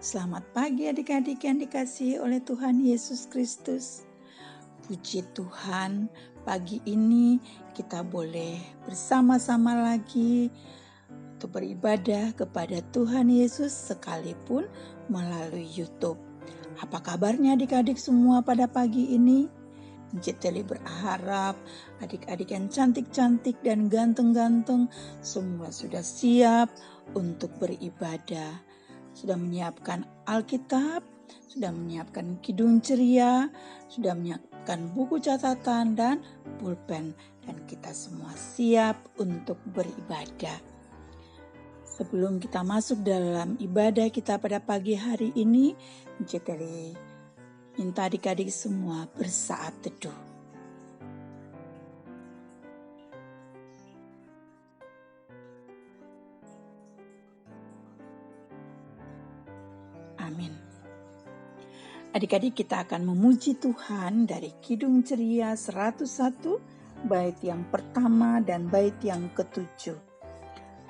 Selamat pagi adik-adik yang dikasihi oleh Tuhan Yesus Kristus. Puji Tuhan, pagi ini kita boleh bersama-sama lagi untuk beribadah kepada Tuhan Yesus sekalipun melalui YouTube. Apa kabarnya adik-adik semua pada pagi ini? Teli berharap adik-adik yang cantik-cantik dan ganteng-ganteng semua sudah siap untuk beribadah. Sudah menyiapkan Alkitab, sudah menyiapkan kidung ceria, sudah menyiapkan buku catatan dan pulpen, dan kita semua siap untuk beribadah. Sebelum kita masuk dalam ibadah kita pada pagi hari ini, Teli minta adik-adik semua bersaat teduh. Amin. Adik-adik, kita akan memuji Tuhan dari Kidung Ceria 101, bait yang pertama dan bait yang ke-7.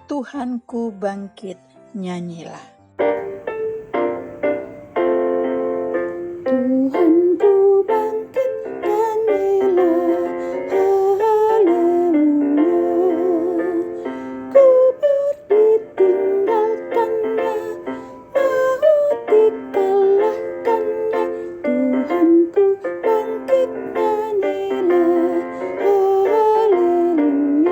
Tuhanku bangkit, nyanyilah. Tuhanku bangkit, nyanyilah, haleluya. Ku ditinggalkannya, maut dikalahkannya. Tuhanku bangkit, nyanyilah, haleluya.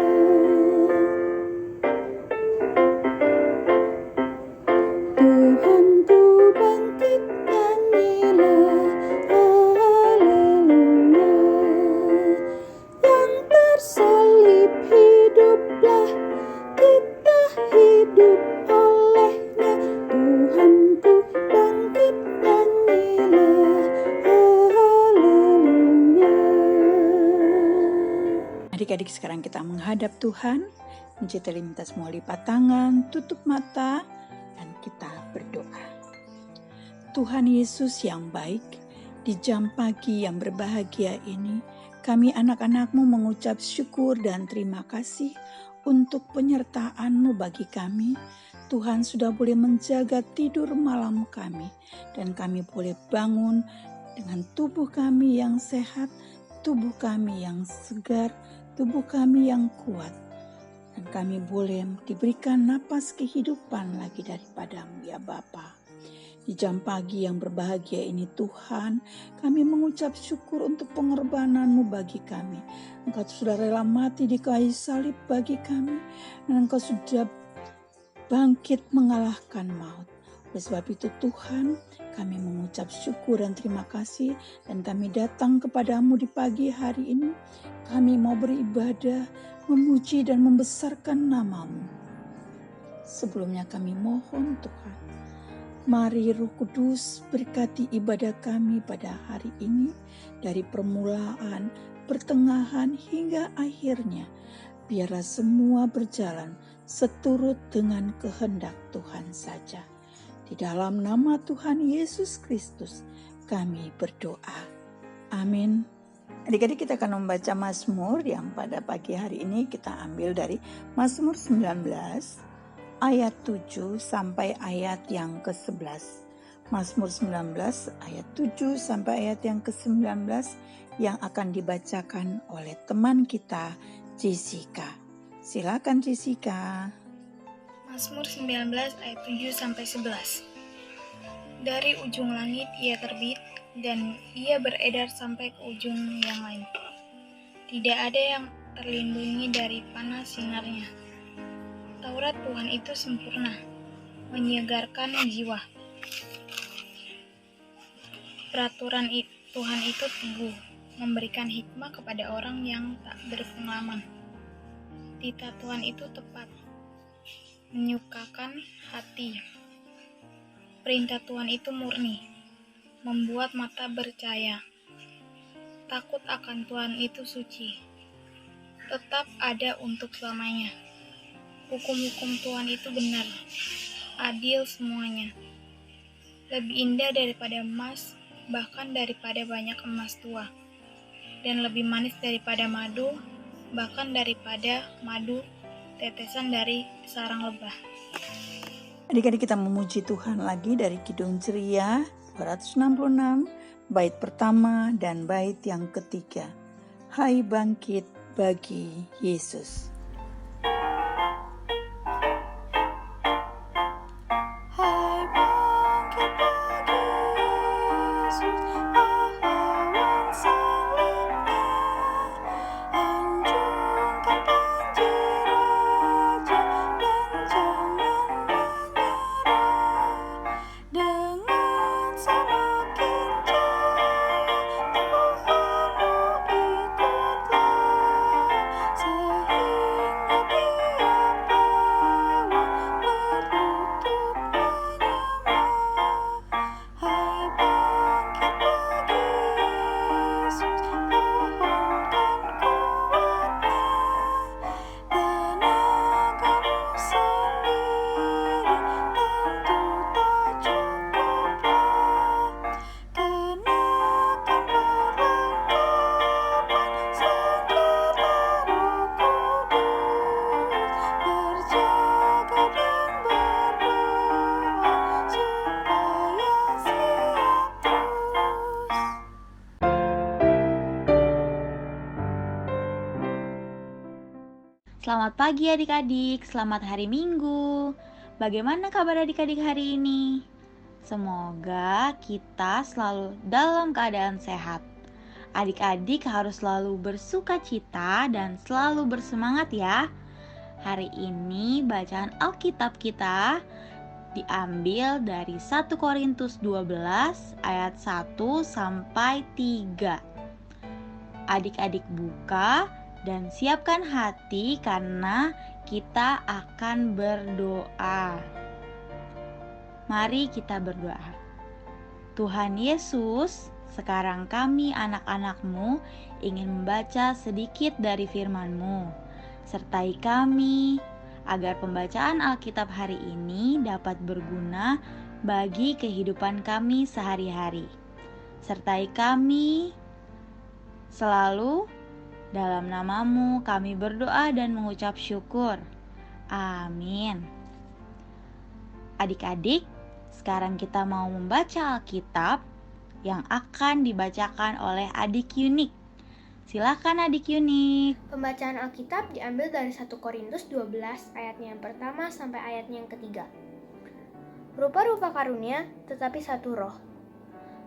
Tuhanku bangkit, nyanyilah, haleluya. Yang tersalib hiduplah, kita hidup olehnya. Tuhanku bangkit, nyanyilah, haleluya. Adik-adik, sekarang kita menghadap Tuhan. Teli minta semua lipat tangan, tutup mata, dan kita berdoa. Tuhan Yesus yang baik, di jam pagi yang berbahagia ini, kami anak-anak-Mu mengucap syukur dan terima kasih untuk penyertaan-Mu bagi kami. Tuhan sudah boleh menjaga tidur malam kami, dan kami boleh bangun dengan tubuh kami yang sehat, tubuh kami yang segar, tubuh kami yang kuat. Dan kami boleh diberikan napas kehidupan lagi daripada-Mu ya Bapa. Di jam pagi yang berbahagia ini Tuhan, kami mengucap syukur untuk pengorbanan-Mu bagi kami. Engkau sudah rela mati di kayu salib bagi kami, dan Engkau sudah bangkit mengalahkan maut. Oleh sebab itu Tuhan, kami mengucap syukur dan terima kasih, dan kami datang kepadamu di pagi hari ini. Kami mau beribadah, memuji dan membesarkan nama-Mu. Sebelumnya kami mohon Tuhan, mari Roh Kudus berkati ibadah kami pada hari ini, dari permulaan, pertengahan hingga akhirnya. Biarlah semua berjalan seturut dengan kehendak Tuhan saja. Di dalam nama Tuhan Yesus Kristus kami berdoa. Amin. Adik-adik, kita akan membaca Mazmur yang pada pagi hari ini kita ambil dari Mazmur 19 ayat 7 sampai ayat yang ke-11. Mazmur 19 ayat 7 sampai ayat yang ke-19 yang akan dibacakan oleh teman kita Jessica. Silakan Jessica. Mazmur 19 ayat 7 sampai 11. Dari ujung langit ia terbit dan ia beredar sampai ke ujung yang lain. Tidak ada yang terlindungi dari panas sinarnya. Taurat Tuhan itu sempurna, menyegarkan jiwa. Peraturan Tuhan itu teguh, memberikan hikmah kepada orang yang tak berpengalaman. Titah Tuhan itu tepat, menyukakan hati. Perintah Tuhan itu murni, membuat mata bercahaya. Takut akan Tuhan itu suci, tetap ada untuk selamanya. Hukum-hukum Tuhan itu benar, adil semuanya. Lebih indah daripada emas, bahkan daripada banyak emas tua. Dan lebih manis daripada madu, bahkan daripada madu tetesan dari sarang lebah. Adik-adik, kita memuji Tuhan lagi dari Kidung Ceria 266, bait pertama dan bait yang ketiga. Hai bangkit bagi Yesus. Hai bangkit bagi Yesus, pahlawan salibnya, anjungkan panji raja dan jangan menyerah. Dengan semakin jaya Tuhanmu ikutlah, sehingga tiap lawan berlutut menyembah. Hai bangkit bagi Yesus, pohonkan kuatnya, tenagamu sendiri tentu tak cukuplah. Kenakan perlengkapan senjata Roh Kudus, berjaga dan berdoa supaya siap terus. Selamat pagi adik-adik, selamat hari Minggu. Bagaimana kabar adik-adik hari ini? Semoga kita selalu dalam keadaan sehat. Adik-adik harus selalu bersuka cita dan selalu bersemangat ya. Hari ini bacaan Alkitab kita diambil dari 1 Korintus 12 ayat 1 sampai 3. Adik-adik buka dan siapkan hati karena kita akan berdoa. Mari kita berdoa. Tuhan Yesus, sekarang kami anak-anak-Mu ingin membaca sedikit dari firman-Mu. Sertai kami agar pembacaan Alkitab hari ini dapat berguna bagi kehidupan kami sehari-hari. Sertai kami selalu. Dalam nama-Mu kami berdoa dan mengucap syukur. Amin. Adik-adik, sekarang kita mau membaca Alkitab yang akan dibacakan oleh adik Yunik. Silakan adik Yunik. Pembacaan Alkitab diambil dari 1 Korintus 12 ayatnya yang pertama sampai ayatnya yang ketiga. Rupa-rupa karunia tetapi satu roh.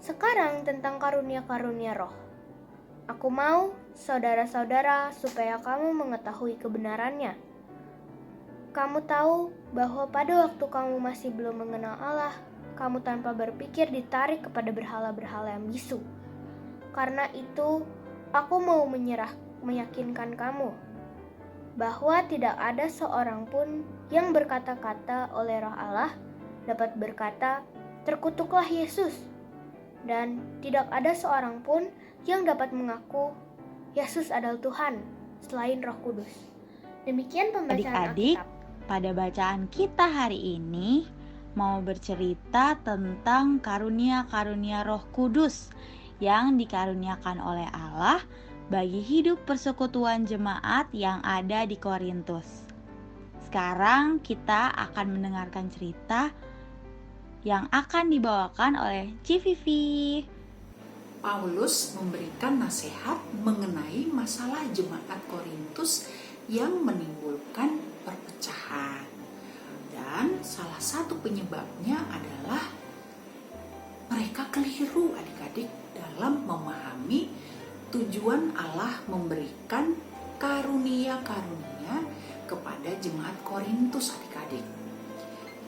Sekarang tentang karunia-karunia roh. Aku mau, saudara-saudara, supaya kamu mengetahui kebenarannya. Kamu tahu bahwa pada waktu kamu masih belum mengenal Allah, kamu tanpa berpikir ditarik kepada berhala-berhala yang bisu. Karena itu, aku mau meyakinkan kamu bahwa tidak ada seorang pun yang berkata-kata oleh Roh Allah dapat berkata, "Terkutuklah Yesus." Dan tidak ada seorang pun yang dapat mengaku Yesus adalah Tuhan selain Roh Kudus. Demikian pembacaan Adik-adik, Alkitab. pada bacaan kita hari ini mau bercerita tentang karunia-karunia Roh Kudus yang dikaruniakan oleh Allah bagi hidup persekutuan jemaat yang ada di Korintus. Sekarang kita akan mendengarkan cerita yang akan dibawakan oleh Civivi. Paulus memberikan nasihat mengenai masalah jemaat Korintus yang menimbulkan perpecahan. Dan salah satu penyebabnya adalah mereka keliru adik-adik dalam memahami tujuan Allah memberikan karunia-karunia kepada jemaat Korintus adik-adik.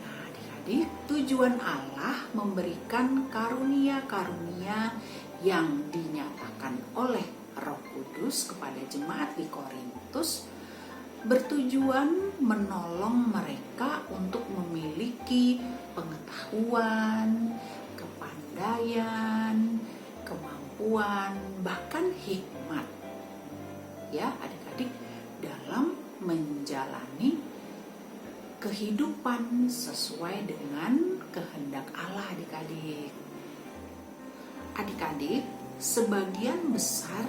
Nah adik-adik, tujuan Allah memberikan karunia-karunia yang dinyatakan oleh Roh Kudus kepada jemaat di Korintus bertujuan menolong mereka untuk memiliki pengetahuan, kepandaian, kemampuan, bahkan hikmat. Ya, adik-adik, dalam menjalani kehidupan sesuai dengan kehendak Allah adik-adik. Adik-adik, sebagian besar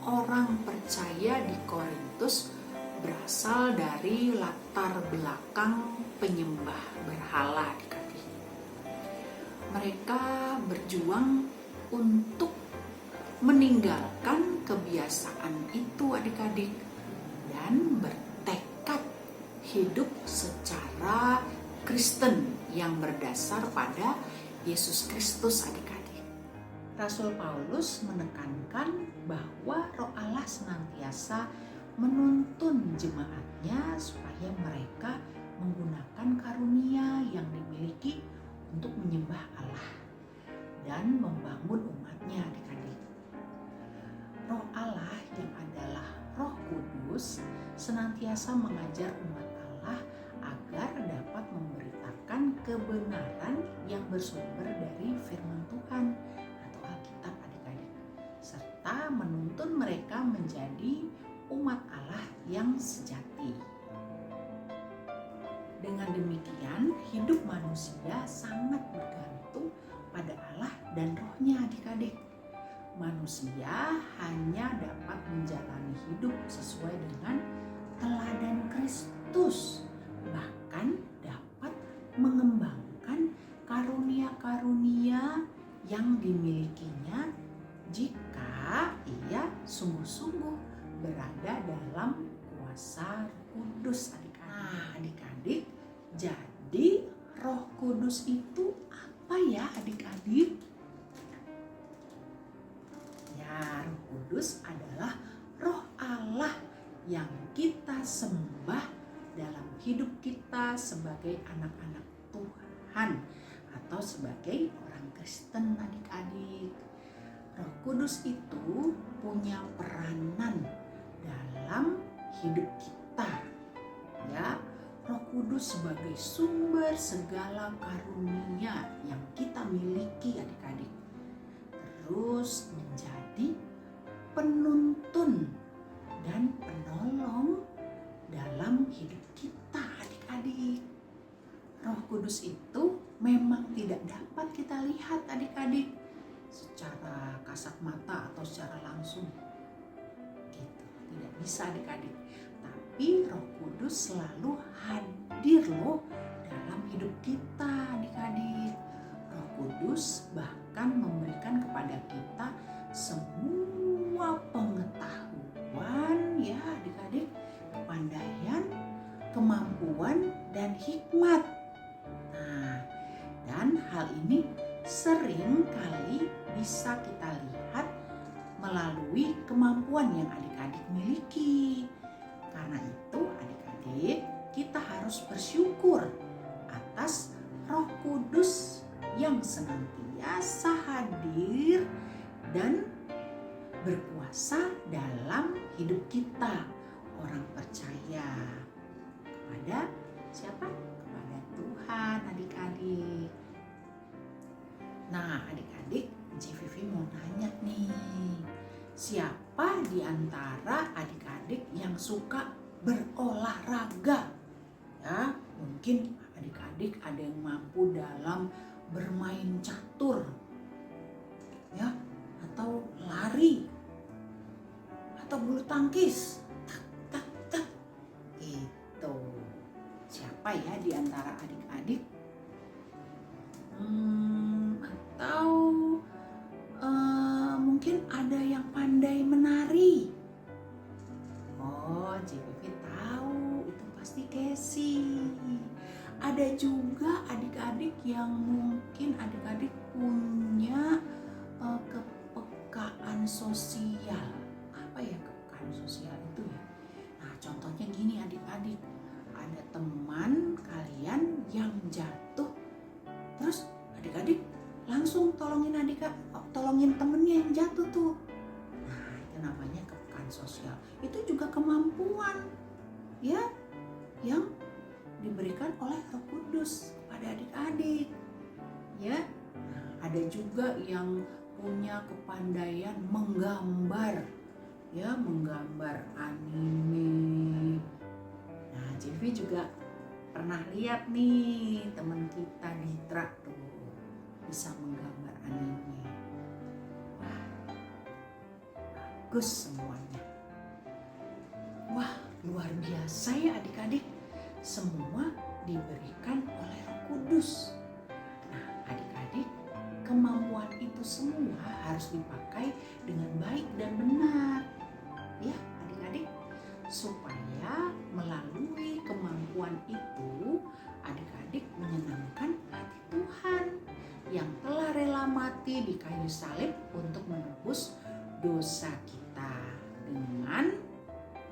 orang percaya di Korintus berasal dari latar belakang penyembah berhala adik-adik. Mereka berjuang untuk meninggalkan kebiasaan itu adik-adik dan bertekad hidup secara Kristen yang berdasar pada Yesus Kristus adik-adik. Rasul Paulus menekankan bahwa Roh Allah senantiasa menuntun jemaatnya supaya mereka menggunakan karunia yang dimiliki untuk menyembah Allah dan membangun umatnya adik-adik. Roh Allah yang adalah Roh Kudus senantiasa mengajar umat Allah agar dapat memberitakan kebenaran yang bersumber dari firman Tuhan atau Alkitab adik-adik, serta menuntun mereka menjadi umat Allah yang sejati. Dengan demikian, hidup manusia sangat bergantung pada Allah dan Roh-Nya adik-adik. Manusia hanya dapat menjalani hidup sesuai dengan teladan Kristus, bahkan dapat mengembangkan karunia-karunia yang dimilikinya jika ia sungguh-sungguh berada dalam kuasa Kudus adik-adik. Nah, adik-adik, jadi Roh Kudus itu apa ya adik-adik? Ya, Roh Kudus adalah Roh Allah yang kita sembah dalam hidup kita sebagai anak-anak Tuhan atau sebagai orang Kristen adik-adik. Roh Kudus itu punya peranan dalam hidup kita. Ya, Roh Kudus sebagai sumber segala karunia yang kita miliki adik-adik. Terus menjadi penuntun dan penolong dalam hidup kita adik-adik. Roh Kudus itu memang tidak dapat kita lihat adik-adik secara kasat mata atau secara langsung. Gitu, tidak bisa adik-adik. Tapi Roh Kudus selalu hadir loh dalam hidup kita adik-adik. Roh Kudus bahkan memberikan kepada kita semua pengetahuan ya adik-adik, kepandaian, kemampuan, dan hikmat. Nah, dan hal ini sering kali bisa kita lihat melalui kemampuan yang adik-adik miliki. Karena itu adik-adik, kita harus bersyukur atas Roh Kudus yang senantiasa hadir dan berkuasa dalam hidup kita, orang percaya kepada siapa? Kepada Tuhan adik-adik. Nah adik-adik, JVV mau nanya nih, siapa di antara adik-adik yang suka berolahraga? Ya, mungkin adik-adik ada yang mampu dalam bermain catur, ya, atau lari, atau bulu tangkis, tak, tak, gitu. Siapa ya di antara adik-adik? Atau mungkin ada yang pandai menari. Oh, JPP tahu, itu pasti Casey. Ada juga adik-adik yang mungkin adik-adik punya kepekaan sosial. Apa ya kepekaan sosial itu ya? Nah, contohnya gini adik-adik. Ada teman kalian yang jatuh, terus adik-adik langsung tolongin temennya yang jatuh tuh. Nah, itu namanya kepekaan sosial. Itu juga kemampuan ya yang diberikan oleh Roh Kudus pada adik-adik. Ya. Nah, ada juga yang punya kepandaian menggambar. Ya, menggambar anime. Nah, Jevi juga pernah lihat nih teman kita Ditra tuh bisa menggambar anime. Wah, bagus semuanya. Wah, luar biasa ya adik-adik. Semua diberikan oleh Roh Kudus. Nah adik-adik, kemampuan itu semua harus dipakai dengan baik dan benar. Ya adik-adik, supaya melalui kemampuan itu adik-adik menyenangkan hati Tuhan yang telah rela mati di kayu salib untuk menebus dosa kita dengan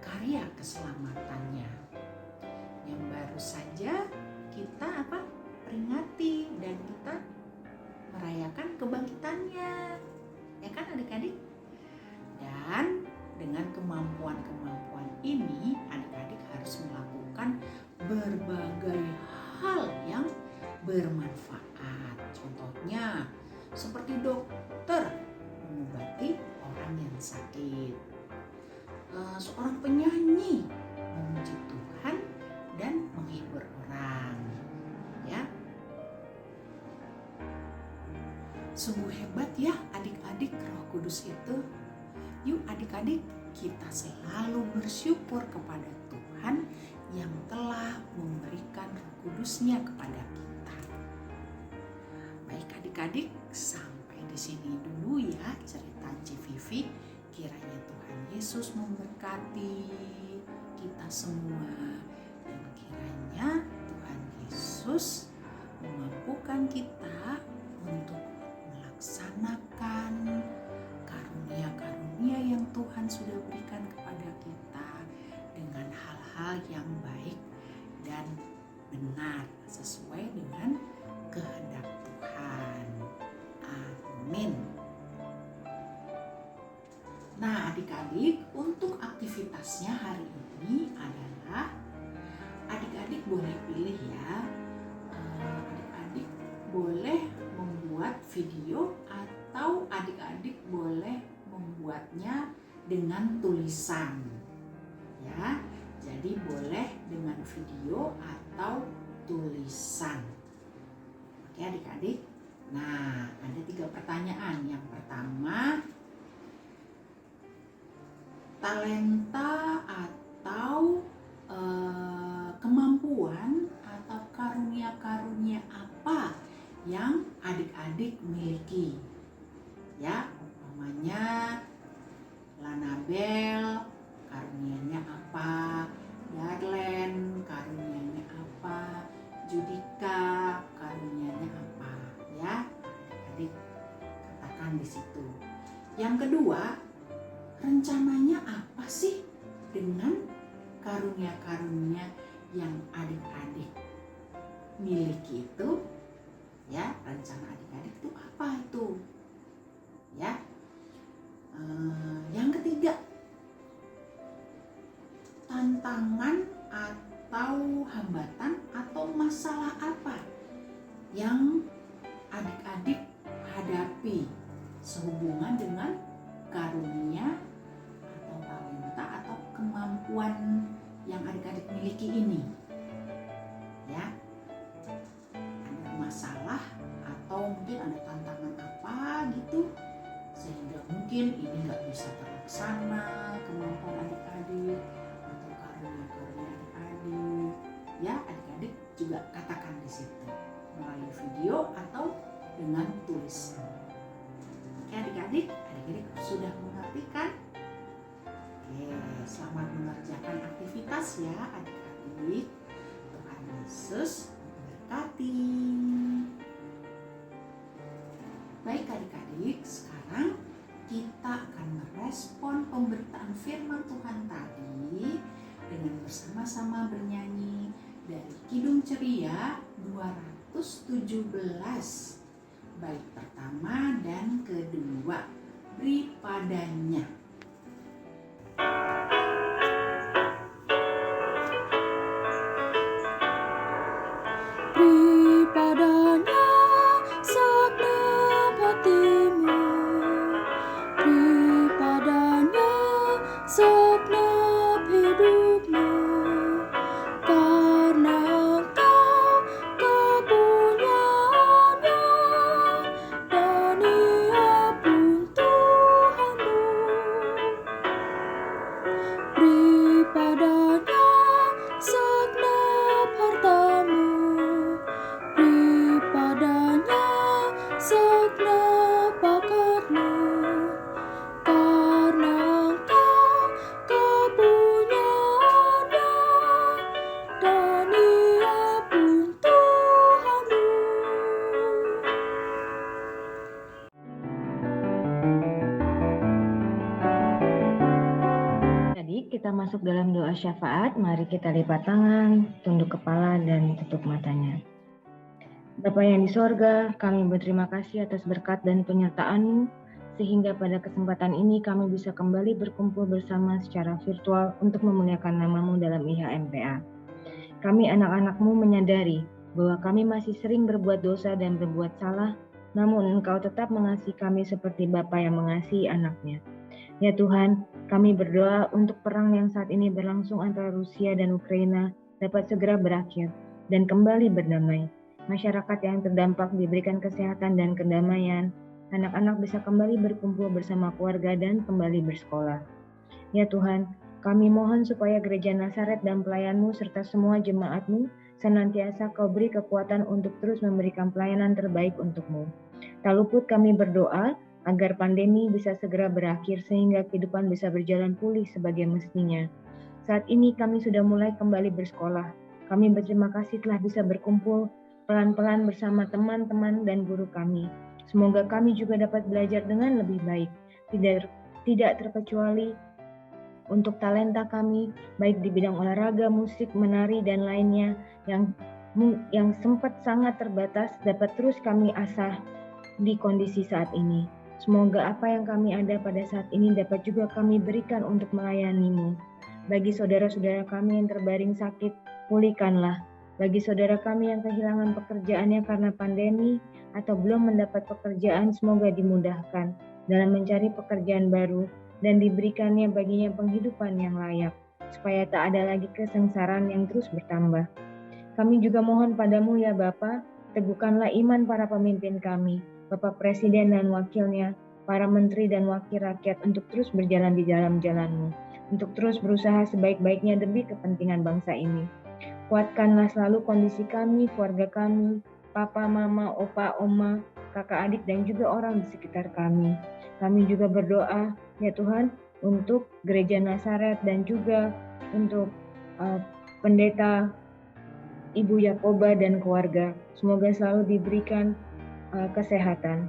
karya keselamatannya yang baru saja kita peringati dan kita merayakan kebangkitannya, ya kan adik-adik? Dan dengan kemampuan-kemampuan ini adik-adik harus melakukan berbagai hal yang bermanfaat. Contohnya seperti dokter mengobati orang yang sakit, seorang penyanyi memuji Tuhan dan menghibur orang, ya. Sungguh hebat ya adik-adik Roh Kudus itu. Yuk adik-adik, kita selalu bersyukur kepada Tuhan yang telah memberikan Roh Kudus-Nya kepada kita. Baik adik-adik, sampai di sini dulu ya cerita Civivi. Kiranya Tuhan Yesus memberkati kita semua dan kiranya Tuhan Yesus memampukan kita untuk melaksanakan karunia-karunia yang Tuhan sudah berikan kepada kita dengan hal-hal yang baik dan benar sesuai dengan kehendak Tuhan. Amin. Nah adik-adik, untuk aktivitasnya hari ini adalah adik-adik boleh pilih ya. Adik-adik boleh membuat video atau adik-adik boleh membuatnya dengan tulisan. Ya, jadi boleh dengan video atau tulisan. Oke adik-adik. Nah, ada 3 pertanyaan. Yang pertama, talenta atau kemampuan atau karunia-karunia apa yang adik-adik miliki? Ya, umpamanya Lanabel karunianya apa, Darlen karunianya apa, Judika karunianya apa, ya adik-adik katakan di situ. Yang kedua, rencananya apa sih dengan karunia-karunia yang adik-adik miliki itu? Ya, rencana adik-adik itu apa itu? Ya. Yang ketiga, tantangan atau hambatan atau masalah apa yang adik-adik hadapi sehubungan dengan karunia atau talenta atau kemampuan yang adik-adik miliki ini? Ya, ada masalah atau mungkin ada tantangan apa gitu sehingga mungkin ini nggak bisa terlaksana kemampuan adik-adik atau karunia-karunia adik-adik. Ya, adik-adik juga katakan di situ melalui video atau dengan tulisan. Oke adik-adik sudah mengerti kan? Oke, selamat mengerjakan aktivitas ya adik-adik. Tuhan Yesus memberkati. Baik adik-adik, sekarang kita akan merespon pemberitaan firman Tuhan tadi dengan bersama-sama bernyanyi dari Kidung Ceria 217. Bait pertama dan kedua, beri padanya. Beri padanya segenap hatimu, beri padanya segenap hidupmu, karena engkau kepunyaannya dan Ia pun Tuhanmu. kita masuk dalam doa syafaat. Mari kita lipat tangan, tunduk kepala, dan tutup matanya. Bapa yang di sorga, kami berterima kasih atas berkat dan penyertaan-Mu, sehingga pada kesempatan ini kami bisa kembali berkumpul bersama secara virtual untuk memuliakan nama-Mu dalam IHMPA. Kami anak-anak-Mu menyadari bahwa kami masih sering berbuat dosa dan berbuat salah, namun Engkau tetap mengasihi kami seperti Bapa yang mengasihi anaknya. Ya Tuhan, kami berdoa untuk perang yang saat ini berlangsung antara Rusia dan Ukraina dapat segera berakhir dan kembali berdamai. Masyarakat yang terdampak diberikan kesehatan dan kedamaian, anak-anak bisa kembali berkumpul bersama keluarga dan kembali bersekolah. Ya Tuhan, kami mohon supaya Gereja Nazaret dan pelayan-Mu serta semua jemaat-Mu senantiasa Kau beri kekuatan untuk terus memberikan pelayanan terbaik untuk-Mu. Tak luput kami berdoa agar pandemi bisa segera berakhir sehingga kehidupan bisa berjalan pulih sebagai mestinya. Saat ini kami sudah mulai kembali bersekolah. Kami berterima kasih telah bisa berkumpul pelan-pelan bersama teman-teman dan guru kami. Semoga kami juga dapat belajar dengan lebih baik, tidak terkecuali untuk talenta kami, baik di bidang olahraga, musik, menari, dan lainnya yang sempat sangat terbatas dapat terus kami asah di kondisi saat ini. Semoga apa yang kami ada pada saat ini dapat juga kami berikan untuk melayani-Mu. Bagi saudara-saudara kami yang terbaring sakit, pulihkanlah. Bagi saudara kami yang kehilangan pekerjaannya karena pandemi atau belum mendapat pekerjaan, semoga dimudahkan dalam mencari pekerjaan baru dan diberikannya baginya penghidupan yang layak, supaya tak ada lagi kesengsaraan yang terus bertambah. Kami juga mohon padamu ya Bapa, teguhkanlah iman para pemimpin kami, Bapak Presiden dan wakilnya, para menteri dan wakil rakyat untuk terus berjalan di dalam jalan-Mu, untuk terus berusaha sebaik-baiknya demi kepentingan bangsa ini. Kuatkanlah selalu kondisi kami, keluarga kami, papa, mama, opa, oma, kakak, adik, dan juga orang di sekitar kami. Kami juga berdoa, ya Tuhan, untuk Gereja Nazaret dan juga untuk pendeta Ibu Yakoba dan keluarga. Semoga selalu diberikan kesehatan.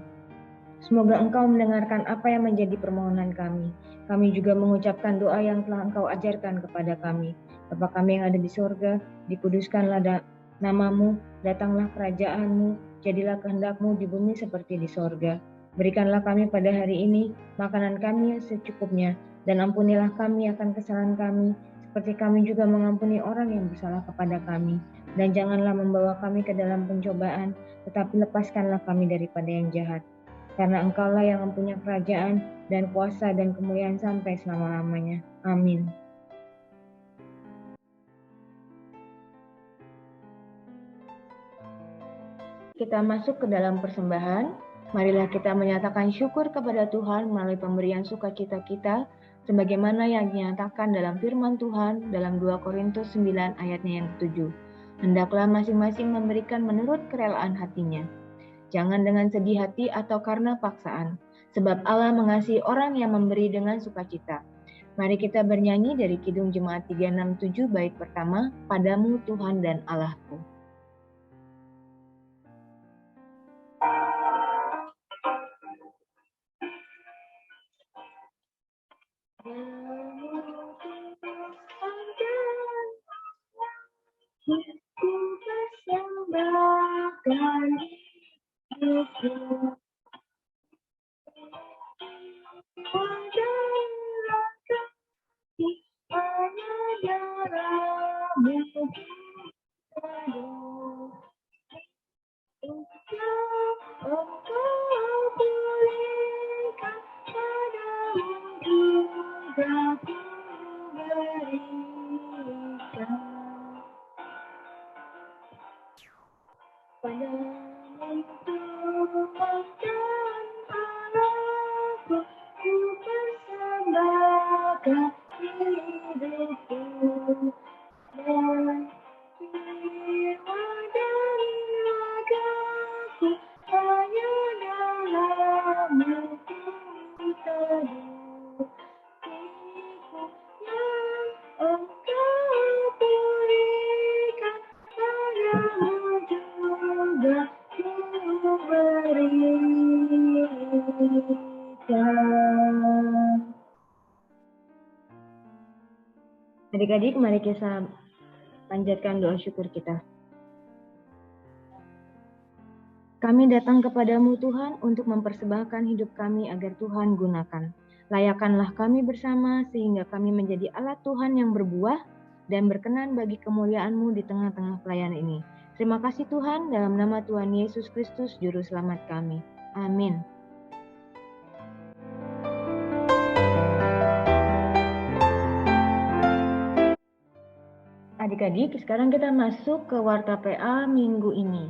Semoga Engkau mendengarkan apa yang menjadi permohonan kami. Kami juga mengucapkan doa yang telah Engkau ajarkan kepada kami. Bapa kami yang ada di sorga, dikuduskanlah nama-Mu, datanglah kerajaan-Mu, jadilah kehendak-Mu di bumi seperti di sorga. Berikanlah kami pada hari ini makanan kami yang secukupnya, dan ampunilah kami akan kesalahan kami, seperti kami juga mengampuni orang yang bersalah kepada kami. Dan janganlah membawa kami ke dalam pencobaan, tetapi lepaskanlah kami daripada yang jahat. Karena Engkaulah yang mempunyai kerajaan dan kuasa dan kemuliaan sampai selama-lamanya. Amin. Kita masuk ke dalam persembahan. Marilah kita menyatakan syukur kepada Tuhan melalui pemberian sukacita kita, sebagaimana yang dinyatakan dalam firman Tuhan dalam 2 Korintus 9 ayatnya yang ke-7. Hendaklah masing-masing memberikan menurut kerelaan hatinya. Jangan dengan sedih hati atau karena paksaan, sebab Allah mengasihi orang yang memberi dengan sukacita. Mari kita bernyanyi dari Kidung Jemaat 367 bait pertama, Padamu Tuhan dan Allahku. Ku persembahkan hidupku padamu kasih hanya darah-Mu Engkau pulihkan padamu juga ku berikan. Padamu Tuhan dan Allahku, ku persembahkan hidupku dan jiwa dan ragaku hanya dalam-Mu ku teduh. Siku yang Engkau berikan padamu juga ku berikan. Adik-adik, mari kita panjatkan doa syukur kita. Kami datang kepadamu Tuhan untuk mempersembahkan hidup kami agar Tuhan gunakan. Layakanlah kami bersama sehingga kami menjadi alat Tuhan yang berbuah dan berkenan bagi kemuliaan-Mu di tengah-tengah pelayanan ini. Terima kasih Tuhan, dalam nama Tuhan Yesus Kristus, Juru Selamat kami. Amin. Adik-adik, sekarang kita masuk ke Warta PA minggu ini.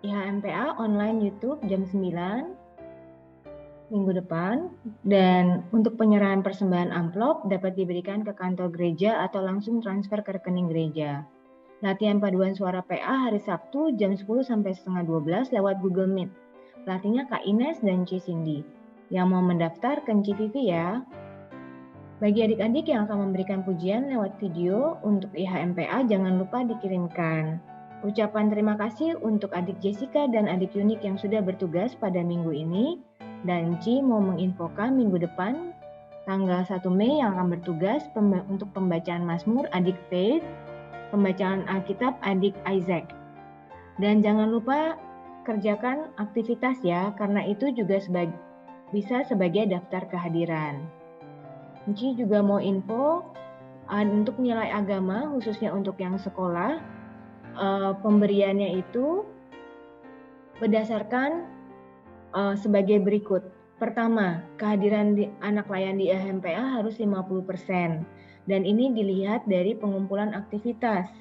IHMPA online YouTube jam 9 minggu depan, dan untuk penyerahan persembahan amplop dapat diberikan ke kantor gereja atau langsung transfer ke rekening gereja. Latihan paduan suara PA hari Sabtu jam 10 sampai setengah 12 lewat Google Meet. Pelatihnya Kak Ines dan C. Cindy. Yang mau mendaftar ke Enci TV ya. Bagi adik-adik yang akan memberikan pujian lewat video untuk IHMPA, jangan lupa dikirimkan ucapan terima kasih untuk adik Jessica dan adik Yunik yang sudah bertugas pada minggu ini. Dan Ci mau menginfokan minggu depan tanggal 1 Mei yang akan bertugas untuk pembacaan Mazmur adik Faith, pembacaan Alkitab adik Isaac. Dan jangan lupa kerjakan aktivitas ya, karena itu juga bisa sebagai daftar kehadiran. Ci juga mau info untuk nilai agama khususnya untuk yang sekolah. Pemberiannya itu berdasarkan sebagai berikut. Pertama, kehadiran anak layan di IHMPA harus 50%, dan ini dilihat dari pengumpulan aktivitas.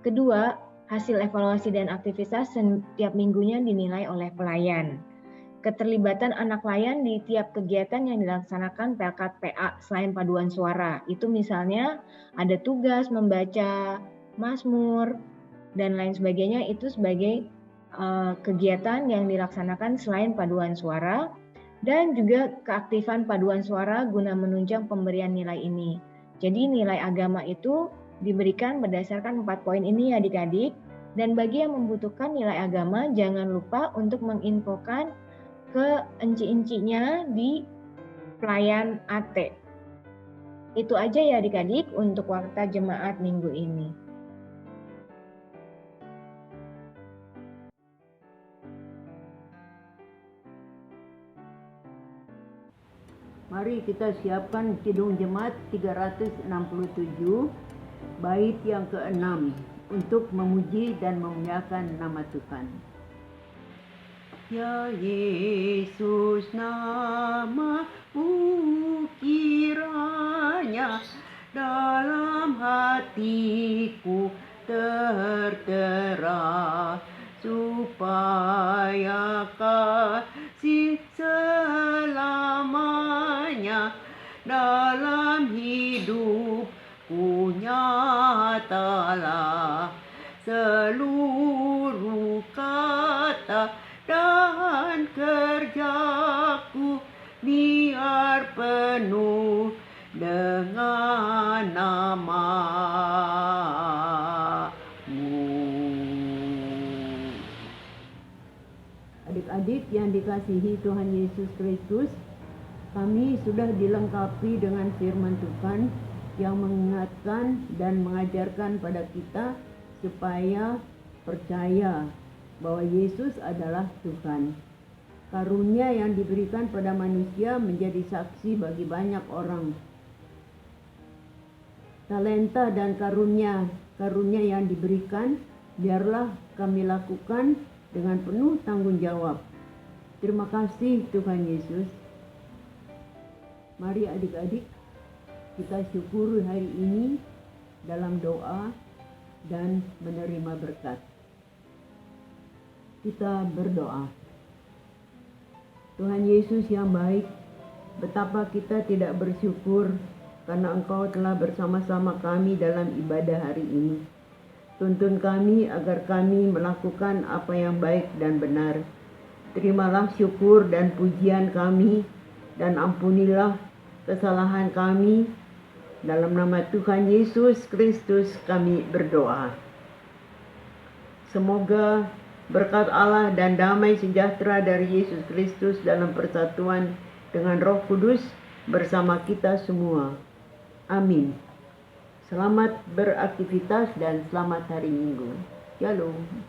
Kedua, hasil evaluasi dan aktivitas setiap minggunya dinilai oleh pelayan. Keterlibatan anak layan di tiap kegiatan yang dilaksanakan Pelkat PA selain paduan suara. Itu misalnya ada tugas membaca Mazmur dan lain sebagainya, itu sebagai kegiatan yang dilaksanakan selain paduan suara, dan juga keaktifan paduan suara guna menunjang pemberian nilai ini. Jadi nilai agama itu diberikan berdasarkan 4 poin ini adik-adik, dan bagi yang membutuhkan nilai agama jangan lupa untuk menginfokan ke enci-encinya di pelayan AT. Itu aja ya adik-adik untuk warta jemaat minggu ini. Mari kita siapkan Kidung Jemaat 367, bait yang ke-6 untuk memuji dan memuliakan nama Tuhan. Ya Yesus, nama-Mu kiranya dalam hatiku tertera, supaya kasih selamanya dalam hidupku nyatalah. Seluruh kata dan kerjaku biar penuh dengan nama-Mu. Adik-adik yang dikasihi Tuhan Yesus Kristus, kami sudah dilengkapi dengan firman Tuhan yang mengingatkan dan mengajarkan pada kita supaya percaya bahwa Yesus adalah Tuhan. Karunia yang diberikan pada manusia menjadi saksi bagi banyak orang. Talenta dan karunia yang diberikan, biarlah kami lakukan dengan penuh tanggung jawab. Terima kasih Tuhan Yesus. Mari adik-adik, kita syukur hari ini dalam doa dan menerima berkat. Kita berdoa. Tuhan Yesus yang baik, betapa kita tidak bersyukur karena Engkau telah bersama-sama kami dalam ibadah hari ini. Tuntun kami agar kami melakukan apa yang baik dan benar. Terimalah syukur dan pujian kami, dan ampunilah kesalahan kami. Dalam nama Tuhan Yesus Kristus kami berdoa. Semoga berkat Allah dan damai sejahtera dari Yesus Kristus dalam persatuan dengan Roh Kudus bersama kita semua. Amin. Selamat beraktivitas dan selamat hari Minggu. Shalom.